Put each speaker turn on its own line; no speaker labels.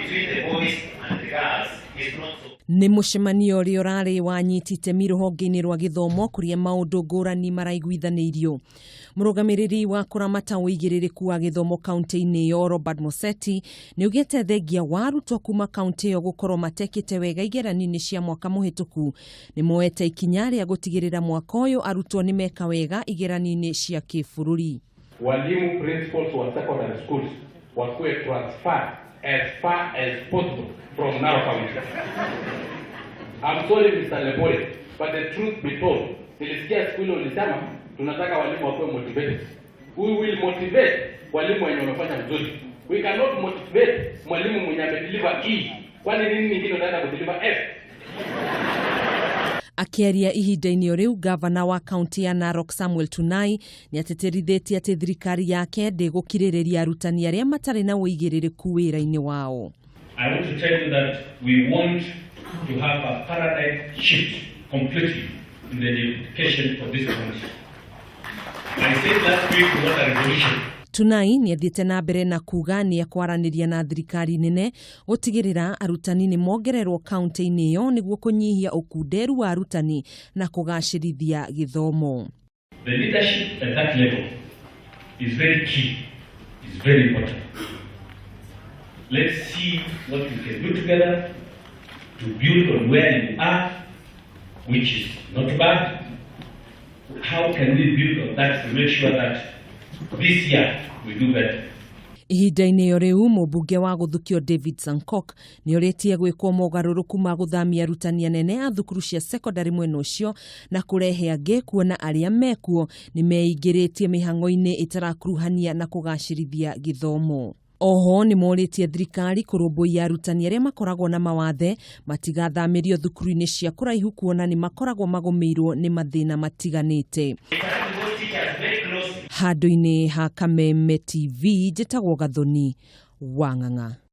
between the boys and the girls is not so.
Nĩ mũcemanio ũrĩa ũrarĩ wanyitĩte rũhonge-inĩ rwa gĩthomo kũrĩa maũndũ ngũrani maraiguithanĩirio. Mũrũgamĩrĩri wa kũramata ũigĩrĩrĩku wa gĩthomo kaunti-inĩ ĩyo Robert Museti nĩaugĩte thengia wa arutwo kuma kaunti ĩyo gũkorwo matekĩte wega igeranio-inĩ cia mwaka mũhĩtũku nĩmoete ikinya rĩa gũtigĩrĩra mwaka ũyũ arutwo nĩmeka wega igeranio-inĩ cia kĩbũrũri.
Walimu principals wa secondary schools wakuwe transferred as far as possible from Narok County. I'm sorry Mr. Lebore, but the truth be told, nilisikia siku ile ulisema tunataka walimu wakuwe motivated. We will motivate walimu wenye wamefanya vizuri. We cannot motivate mwalimu mwenye amedeliver E. Kwani nini nyingine unataka kudeliver F?
Akiaria ihinda-inĩ rĩu gavana wa kaunti ya Narok Samuel Tunai nĩateterithitie atĩ thirikari yake ndĩgũkirĩrĩria arutani arĩa matarĩ na ũigĩrĩrĩku wĩra-inĩ wao.
I want to tell you that we want to have a paradigm shift completely in the education of this country. I said last week we want a revolution.
Tunai nĩathiĩte na mbere na kuga nĩekwaranĩria na thirikari nene gũtigĩrĩra arutani nĩmongererwo kaunti-inĩ ĩyo nĩguo kũnyihia ũkunderu wa arutani na kũgacĩrithia gĩthomo.
The leadership at that level is very key, is very important. Let's see what we can do together to build on where you are, which is not bad. How can we build on that to make sure that this year we do better?
Ihinda-inĩ rĩu mũmbunge wa gũthukio David Sankok nĩorĩtie gwĩkwo mogarũrũku ma gũthamia arutani anene a thukuru cia secondary mwena ũcio na kũrehe angĩ kuona arĩa mekuo nĩmeingĩrĩtie mĩhang'o-inĩ ĩtarakuruhania na kũgacĩrithia gĩthomo. Oho nĩmorĩtie thirikari kũrũmbũiya arutani arĩa makoragwo na mawathe matigathamĩrio thukuru-inĩ cia kũraihu kuona nĩ makoragwo magũmĩirwo nĩ mathĩna matiganĩte. Handũ-inĩ ha Kameme TV njĩtagwo Gathoni Wang'ang'a.